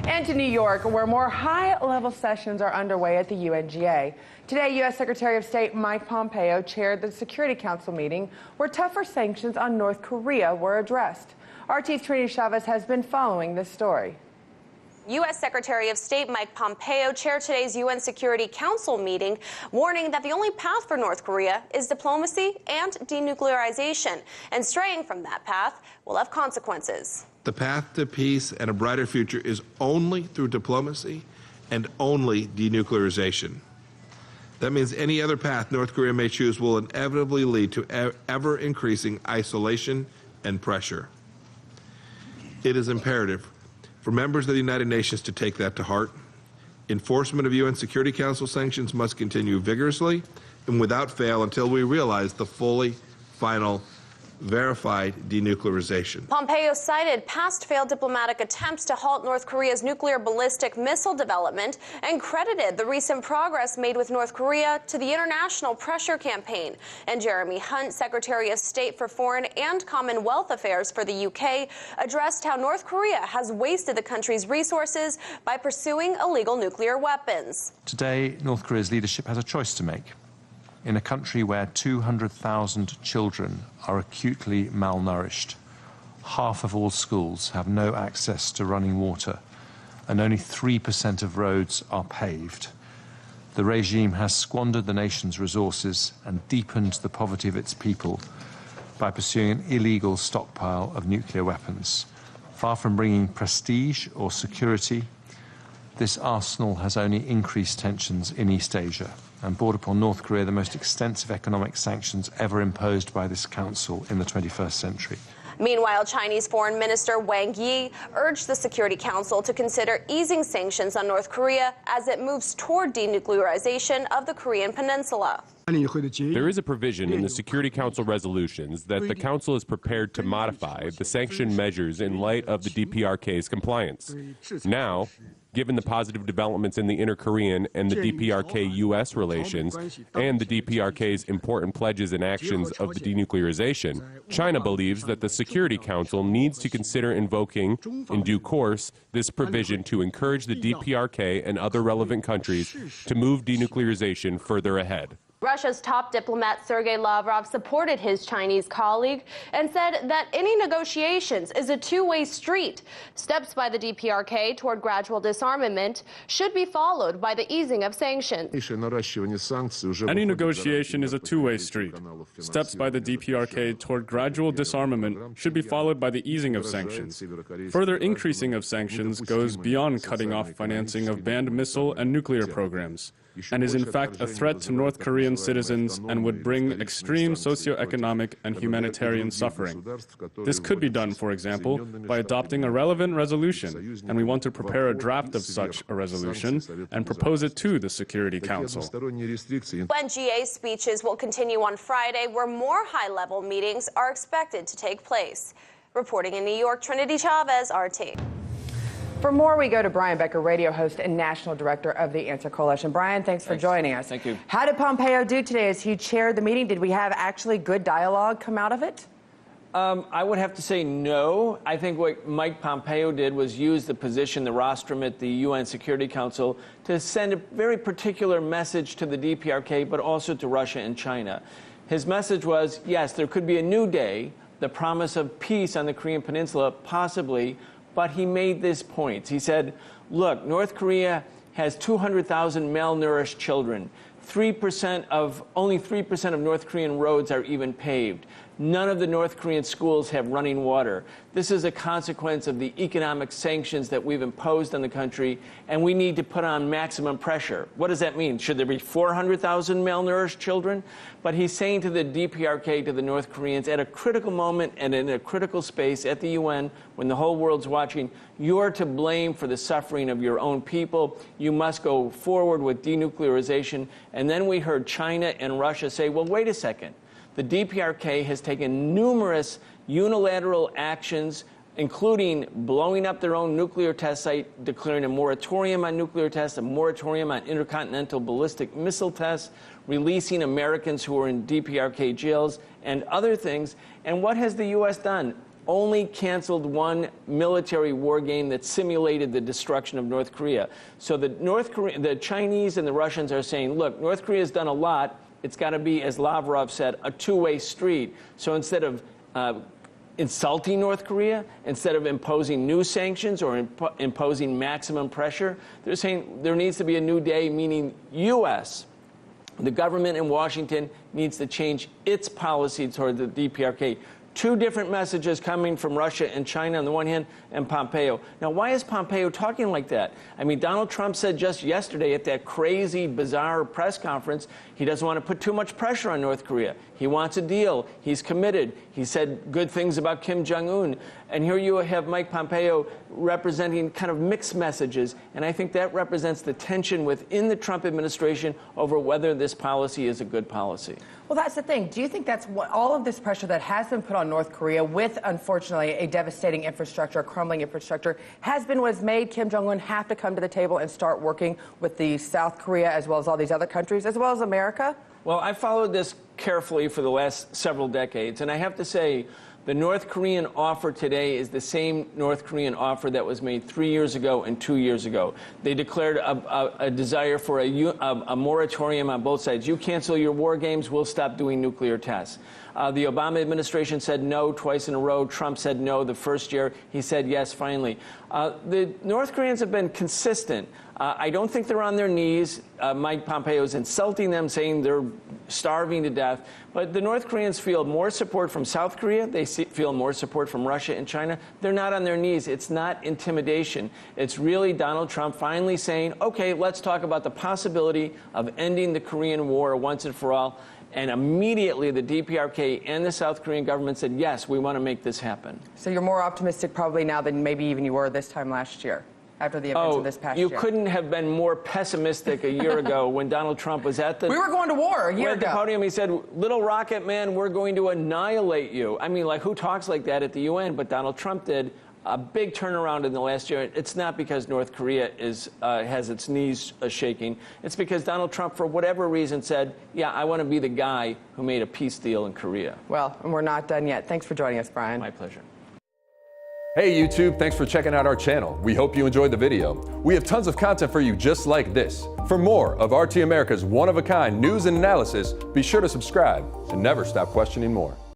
And to New York, where more high-level sessions are underway at the UNGA. Today, U.S. Secretary of State Mike Pompeo chaired the Security Council meeting where tougher sanctions on North Korea were addressed. RT's Trinity Chavez has been following this story. U.S. Secretary of State Mike Pompeo chaired today's UN Security Council meeting, warning that the only path for North Korea is diplomacy and denuclearization, and straying from that path will have consequences. The path to peace and a brighter future is only through diplomacy and only denuclearization. That means any other path North Korea may choose will inevitably lead to ever-increasing isolation and pressure. It is imperative for members of the United Nations to take that to heart. Enforcement of UN Security Council sanctions must continue vigorously and without fail until we realize the fully, final, verified denuclearization. Pompeo cited past failed diplomatic attempts to halt North Korea's nuclear ballistic missile development and credited the recent progress made with North Korea to the international pressure campaign. And Jeremy Hunt, Secretary of State for Foreign and Commonwealth Affairs for the UK, addressed how North Korea has wasted the country's resources by pursuing illegal nuclear weapons. Today, North Korea's leadership has a choice to make. In a country where 200,000 children are acutely malnourished, half of all schools have no access to running water, and only 3% of roads are paved, the regime has squandered the nation's resources and deepened the poverty of its people by pursuing an illegal stockpile of nuclear weapons. Far from bringing prestige or security, this arsenal has only increased tensions in East Asia and brought upon North Korea the most extensive economic sanctions ever imposed by this council in the 21st century. Meanwhile, Chinese Foreign Minister Wang Yi urged the Security Council to consider easing sanctions on North Korea as it moves toward denuclearization of the Korean Peninsula. There is a provision in the Security Council resolutions that the Council is prepared to modify the sanction measures in light of the DPRK's compliance. Now, given the positive developments in the inter-Korean and the DPRK-U.S. relations and the DPRK's important pledges and actions of the denuclearization, China believes that the Security Council needs to consider invoking, in due course, this provision to encourage the DPRK and other relevant countries to move denuclearization further ahead. Russia's top diplomat Sergei Lavrov supported his Chinese colleague and said that any negotiations is a two-way street. Steps by the DPRK toward gradual disarmament should be followed by the easing of sanctions. Any negotiation is a two-way street. Steps by the DPRK toward gradual disarmament should be followed by the easing of sanctions. Further increasing of sanctions goes beyond cutting off financing of banned missile and nuclear programs, and is in fact a threat to North Korean citizens and would bring extreme socioeconomic and humanitarian suffering. This could be done, for example, by adopting a relevant resolution, and we want to prepare a draft of such a resolution and propose it to the Security Council. UNGA speeches will continue on Friday, where more high-level meetings are expected to take place. Reporting in New York, Trinity Chavez, RT. For more, we go to Brian Becker, radio host and national director of the Answer Coalition. Brian, thanks for joining us. Thank you. How did Pompeo do today as he chaired the meeting? Did we have actually good dialogue come out of it? I would have to say no. I think what Mike Pompeo did was use the position, the rostrum at the UN Security Council, to send a very particular message to the DPRK, but also to Russia and China. His message was, yes, there could be a new day, the promise of peace on the Korean Peninsula, possibly, but he made this point. He said, look, North Korea has 200,000 malnourished children. Only 3% of North Korean roads are even paved. None of the North Korean schools have running water. This is a consequence of the economic sanctions that we've imposed on the country, and we need to put on maximum pressure. What does that mean? Should there be 400,000 malnourished children? But he's saying to the DPRK, to the North Koreans, at a critical moment and in a critical space at the UN, when the whole world's watching, you're to blame for the suffering of your own people. You must go forward with denuclearization. And then we heard China and Russia say, well, wait a second. The DPRK has taken numerous unilateral actions, including blowing up their own nuclear test site, declaring a moratorium on nuclear tests, a moratorium on intercontinental ballistic missile tests, releasing Americans who are in DPRK jails, and other things. And what has the U.S. done? only canceled one military war game that simulated the destruction of North Korea. So the Chinese and the Russians are saying, look, North Korea's done a lot. It's got to be, as Lavrov said, a two-way street. So instead of insulting North Korea, instead of imposing new sanctions or imposing maximum pressure, they're saying there needs to be a new day, meaning U.S. The government in Washington needs to change its policy toward the DPRK. Two different messages coming from Russia and China on the one hand, and Pompeo. Now, why is Pompeo talking like that? I mean, Donald Trump said just yesterday at that crazy, bizarre press conference, he doesn't want to put too much pressure on North Korea. He wants a deal. He's committed. He said good things about Kim Jong-un. And here you have Mike Pompeo representing kind of mixed messages. And I think that represents the tension within the Trump administration over whether this policy is a good policy. Well, that's the thing. Do you think that's what all of this pressure that has been put on North Korea with, unfortunately, a devastating infrastructure, a crumbling infrastructure, has been what has made Kim Jong-un have to come to the table and start working with the South Korea as well as all these other countries, as well as America? Well, I followed this carefully for the last several decades, and I have to say the North Korean offer today is the same North Korean offer that was made 3 years ago and 2 years ago. They declared a desire for a moratorium on both sides. You cancel your war games, we'll stop doing nuclear tests. The Obama administration said no twice in a row. Trump said no the first year. He said yes finally. The North Koreans have been consistent. I don't think they're on their knees. Mike Pompeo is insulting them, saying they're starving to death. But the North Koreans feel more support from South Korea. They feel more support from Russia and China. They're not on their knees. It's not intimidation. It's really Donald Trump finally saying, okay, let's talk about the possibility of ending the Korean War once and for all. And immediately the DPRK and the South Korean government said, yes, we want to make this happen. So you're more optimistic probably now than maybe even you were this time last year, after the events of this past year. You couldn't have been more pessimistic a year ago when Donald Trump was at the... We were going to war a year ago. At the podium, he said, little rocket man, we're going to annihilate you. I mean, like, who talks like that at the UN? But Donald Trump did. A big turnaround in the last year. It's not because North Korea has its knees shaking. It's because Donald Trump, for whatever reason, said, yeah, I want to be the guy who made a peace deal in Korea. Well, and we're not done yet. Thanks for joining us, Brian. My pleasure. Hey YouTube, thanks for checking out our channel. We hope you enjoyed the video. We have tons of content for you just like this. For more of RT America's one-of-a-kind news and analysis, be sure to subscribe and never stop questioning more.